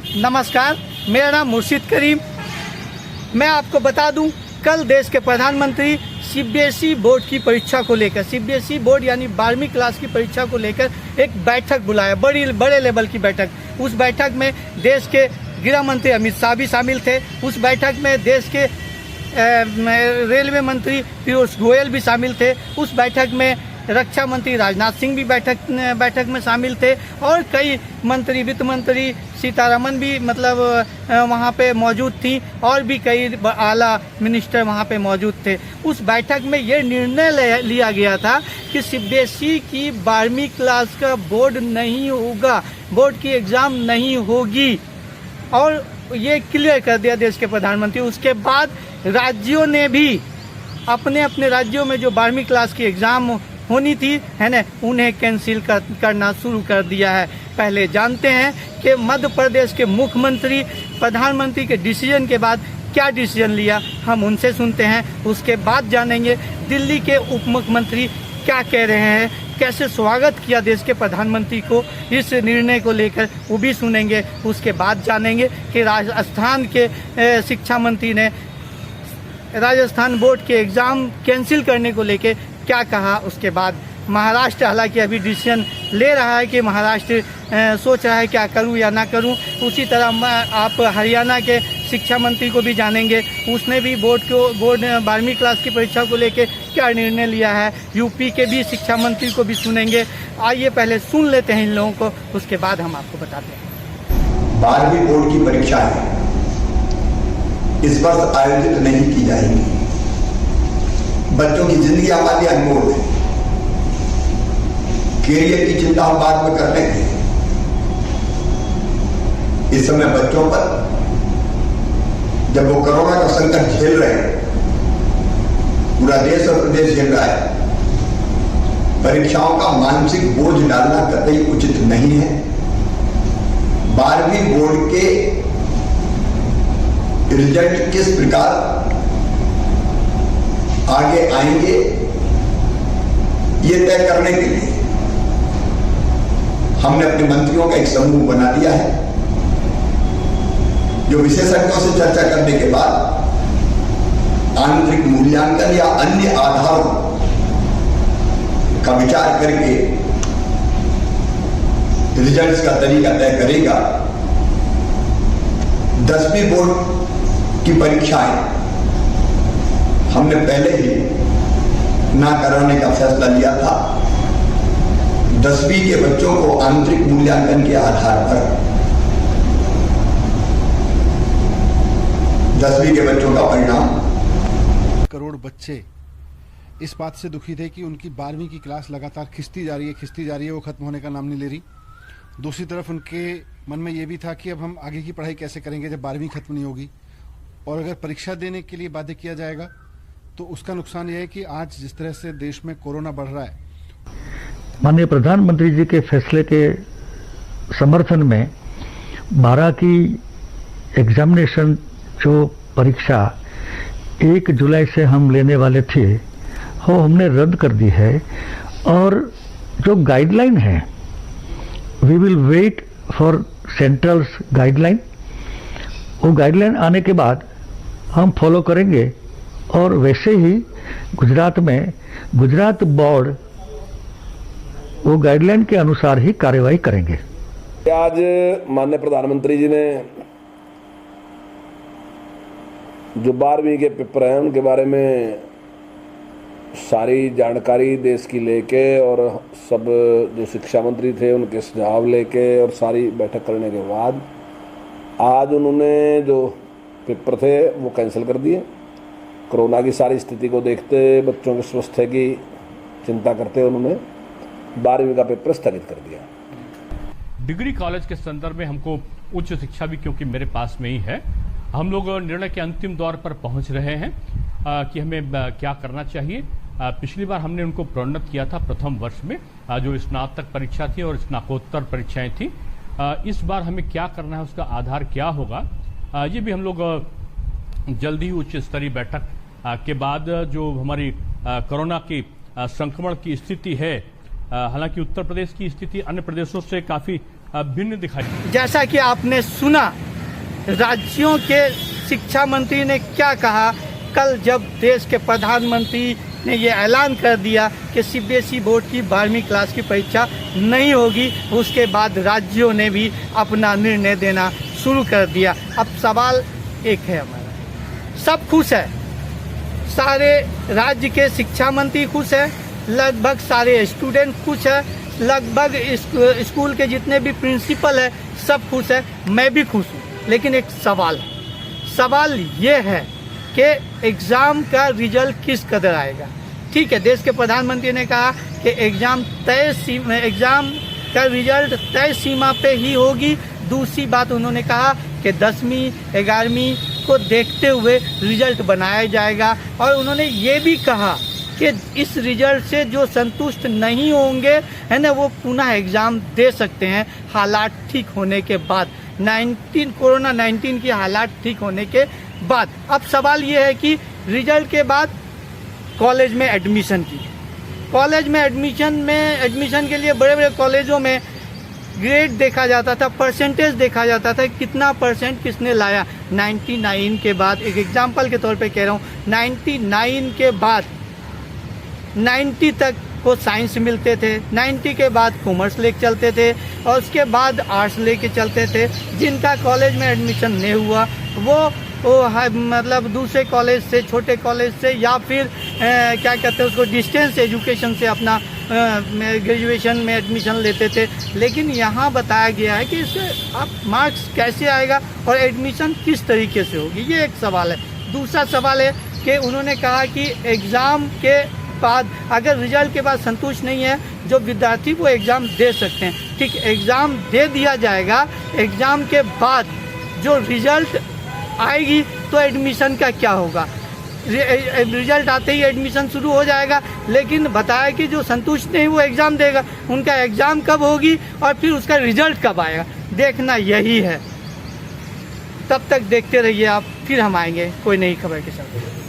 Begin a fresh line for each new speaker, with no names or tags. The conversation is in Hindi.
नमस्कार, मेरा नाम मुर्शिद करीम। मैं आपको बता दूं, कल देश के प्रधानमंत्री सीबीएसई बोर्ड की परीक्षा को लेकर, सीबीएसई बोर्ड यानी 12वीं क्लास की परीक्षा को लेकर एक बैठक बुलाया, बड़े लेवल की बैठक। उस बैठक में देश के गृह मंत्री अमित शाह भी शामिल थे। उस बैठक में देश के रेलवे मंत्री पीयूष गोयल भी शामिल थे। उस बैठक में रक्षा मंत्री राजनाथ सिंह भी बैठक में शामिल थे और कई मंत्री, वित्त मंत्री सीतारमन भी वहाँ पे मौजूद थी और भी कई आला मिनिस्टर वहाँ पे मौजूद थे। उस बैठक में ये निर्णय लिया गया था कि सीबीएसई की 12वीं क्लास का बोर्ड नहीं होगा, बोर्ड की एग्ज़ाम नहीं होगी, और ये क्लियर कर दिया देश के प्रधानमंत्री। उसके बाद राज्यों ने भी अपने अपने राज्यों में जो 12वीं क्लास की एग्ज़ाम होनी थी, है ना, उन्हें कैंसिल करना शुरू कर दिया है। पहले जानते हैं कि मध्य प्रदेश के मुख्यमंत्री प्रधानमंत्री के डिसीजन के बाद क्या डिसीजन लिया, हम उनसे सुनते हैं। उसके बाद जानेंगे दिल्ली के उप मुख्यमंत्री क्या कह रहे हैं, कैसे स्वागत किया देश के प्रधानमंत्री को इस निर्णय को लेकर, वो भी सुनेंगे। उसके बाद जानेंगे कि राजस्थान के शिक्षा मंत्री ने राजस्थान बोर्ड के एग्ज़ाम कैंसिल करने को लेकर क्या कहा। उसके बाद महाराष्ट्र हालांकि अभी डिसीजन ले रहा है कि महाराष्ट्र सोच रहा है क्या करूं या ना करूं। उसी तरह आप हरियाणा के शिक्षा मंत्री को भी जानेंगे, उसने भी बोर्ड 12वीं क्लास की परीक्षा को लेकर क्या निर्णय लिया है। यूपी के भी शिक्षा मंत्री को भी सुनेंगे। आइए पहले सुन लेते हैं इन लोगों को, उसके बाद हम आपको बताते हैं।
12वीं बोर्ड की परीक्षाएं इस वर्ष आयोजित नहीं की जाएंगी। बच्चों की जिंदगी हमारी अनमोल है। कैरियर की चिंता हम बाद में कर लेंगे। इस समय बच्चों पर, जब वो कोरोना का संकट झेल रहे हैं, पूरा देश और प्रदेश झेल रहा है, परीक्षाओं का मानसिक बोझ डालना कतई उचित नहीं है। 12वीं बोर्ड के रिजल्ट किस प्रकार आगे आएंगे, ये तय करने के लिए हमने अपने मंत्रियों का एक समूह बना दिया है, जो विशेषज्ञों से चर्चा करने के बाद आंतरिक मूल्यांकन या अन्य आधारों का विचार करके रिजल्ट्स का तरीका तय करेगा। 10वीं बोर्ड की परीक्षाएं हमने पहले ही ना कराने का फैसला लिया था। 10वीं के बच्चों को आंतरिक मूल्यांकन के आधार पर 10वीं के बच्चों का परिणाम।
करोड़ बच्चे इस बात से दुखी थे कि उनकी 12वीं की क्लास लगातार खिंचती जा रही है, वो खत्म होने का नाम नहीं ले रही। दूसरी तरफ उनके मन में ये भी था कि अब हम आगे की पढ़ाई कैसे करेंगे जब 12वीं खत्म नहीं होगी, और अगर परीक्षा देने के लिए बाध्य किया जाएगा तो उसका नुकसान यह है कि आज जिस तरह से देश में कोरोना बढ़ रहा है।
माननीय प्रधानमंत्री जी के फैसले के समर्थन में 12 की एग्जामिनेशन जो परीक्षा 1 जुलाई से हम लेने वाले थे, वो हमने रद्द कर दी है। और जो गाइडलाइन है, we will wait for centrals guideline. वो गाइडलाइन आने के बाद हम फॉलो करेंगे, और वैसे ही गुजरात में गुजरात बोर्ड वो गाइडलाइन के अनुसार ही कार्यवाही करेंगे।
आज माननीय प्रधानमंत्री जी ने जो 12वीं के पेपर हैं उनके बारे में सारी जानकारी देश की लेके, और सब जो शिक्षा मंत्री थे उनके सुझाव लेके और सारी बैठक करने के बाद आज उन्होंने जो पेपर थे वो कैंसिल कर दिए। कोरोना की सारी स्थिति को देखते, बच्चों के स्वास्थ्य की चिंता करते उन्होंने 12वीं का पेपर स्थगित कर दिया।
डिग्री कॉलेज के संदर्भ में हमको उच्च शिक्षा भी, क्योंकि मेरे पास में ही है, हम लोग निर्णय के अंतिम दौर पर पहुंच रहे हैं कि हमें क्या करना चाहिए। पिछली बार हमने उनको प्रोन्नत किया था प्रथम वर्ष में, जो स्नातक परीक्षा थी और स्नातकोत्तर परीक्षाएं थी। इस बार हमें क्या करना है, उसका आधार क्या होगा, ये भी हम लोग जल्द ही उच्च स्तरीय बैठक के बाद, जो हमारी कोरोना की संक्रमण की स्थिति है, हालांकि उत्तर प्रदेश की स्थिति अन्य प्रदेशों से काफ़ी भिन्न दिखाई।
जैसा कि आपने सुना, राज्यों के शिक्षा मंत्री ने क्या कहा कल, जब देश के प्रधानमंत्री ने ये ऐलान कर दिया कि सीबीएसई बोर्ड की 12वीं क्लास की परीक्षा नहीं होगी। उसके बाद राज्यों ने भी अपना निर्णय देना शुरू कर दिया। अब सवाल एक है हमारा, सब खुश है, सारे राज्य के शिक्षा मंत्री खुश है, लगभग सारे स्टूडेंट खुश है, लगभग स्कूल के जितने भी प्रिंसिपल है सब खुश है, मैं भी खुश हूँ। लेकिन एक सवाल ये है कि एग्ज़ाम का रिजल्ट किस कदर आएगा। ठीक है, देश के प्रधानमंत्री ने कहा कि एग्ज़ाम का रिजल्ट तय सीमा पे ही होगी। दूसरी बात उन्होंने कहा कि 10वीं 11वीं को देखते हुए रिजल्ट बनाया जाएगा, और उन्होंने ये भी कहा कि इस रिजल्ट से जो संतुष्ट नहीं होंगे है ना, वो पुनः एग्ज़ाम दे सकते हैं हालात ठीक होने के बाद, कोरोना 19 की हालात ठीक होने के बाद। अब सवाल ये है कि रिजल्ट के बाद कॉलेज में एडमिशन के लिए बड़े बड़े कॉलेजों में ग्रेड देखा जाता था, परसेंटेज देखा जाता था, कितना परसेंट किसने लाया। 99 के बाद, एक एग्जाम्पल के तौर पे कह रहा हूँ, 99 के बाद 90 तक को साइंस मिलते थे, 90 के बाद कॉमर्स लेके चलते थे, और उसके बाद आर्ट्स लेके चलते थे। जिनका कॉलेज में एडमिशन नहीं हुआ वो मतलब दूसरे कॉलेज से, छोटे कॉलेज से, या फिर क्या कहते हैं उसको, डिस्टेंस एजुकेशन से अपना ग्रेजुएशन में एडमिशन लेते थे। लेकिन यहाँ बताया गया है कि इससे आप मार्क्स कैसे आएगा और एडमिशन किस तरीके से होगी, ये एक सवाल है। दूसरा सवाल है कि उन्होंने कहा कि एग्ज़ाम के बाद अगर रिजल्ट के बाद संतुष्ट नहीं है जो विद्यार्थी, वो एग्ज़ाम दे सकते हैं। ठीक, एग्ज़ाम दे दिया जाएगा, एग्ज़ाम के बाद जो रिजल्ट आएगी तो एडमिशन का क्या होगा। रिजल्ट आते ही एडमिशन शुरू हो जाएगा, लेकिन बताया कि जो संतुष्ट नहीं वो एग्ज़ाम देगा, उनका एग्ज़ाम कब होगी और फिर उसका रिजल्ट कब आएगा, देखना यही है। तब तक देखते रहिए आप, फिर हम आएंगे कोई नई खबर के साथ।